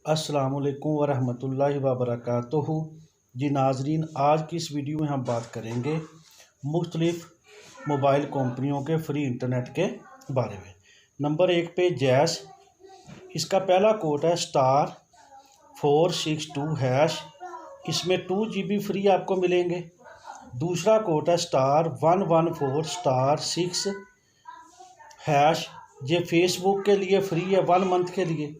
अस्सलामुअलैकुम वरहमतुल्लाहि वबरकातुहू। जी नाजरीन, आज की इस वीडियो में हम बात करेंगे मुख्तलिफ़ मोबाइल कंपनियों के फ्री इंटरनेट के बारे में। नंबर 1 पे जैस, इसका पहला कोड है *462#। इसमें 2 GB फ्री आपको मिलेंगे। दूसरा कोड है *114*6#। ये फेसबुक के लिए फ्री है 1 मंथ के लिए।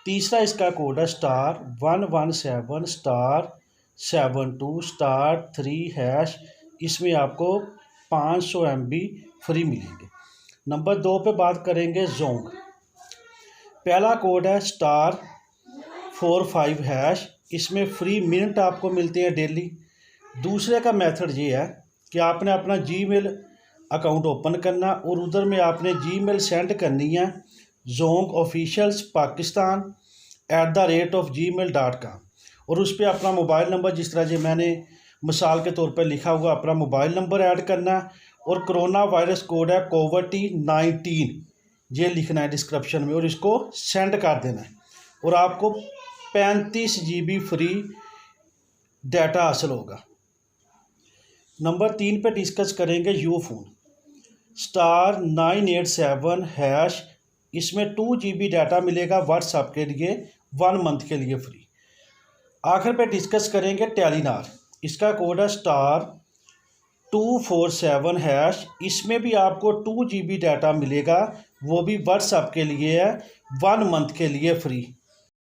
तीसरा इसका कोड है *117*72*3#। इसमें आपको 500 MB फ्री मिलेंगे। नंबर 2 पे बात करेंगे जोंग। पहला कोड है *45#। इसमें फ्री मिनट आपको मिलते हैं डेली। दूसरे का मेथड ये है कि आपने अपना जीमेल अकाउंट ओपन करना और उधर में आपने जीमेल सेंड करनी है जोंग ऑफिशियल्स पाकिस्तान @gmail.com, और उस पर अपना मोबाइल नंबर, जिस तरह से मैंने मिसाल के तौर पर लिखा हुआ, अपना मोबाइल नंबर ऐड करना है और कोरोना वायरस कोड है COVID-19 ये लिखना है डिस्क्रिप्शन में और इसको सेंड कर देना है और आपको 35 GB फ्री डाटा हासिल होगा। नंबर 3 पे डिस्कस करेंगे यूफोन *987#। इसमें 2 GB डाटा मिलेगा व्हाट्सएप के लिए 1 मंथ के लिए फ्री। आखिर पे डिस्कस करेंगे टेलीनॉर। इसका कोड है *247#। इसमें भी आपको 2 GB डाटा मिलेगा, वो भी व्हाट्सएप के लिए है 1 मंथ के लिए फ्री।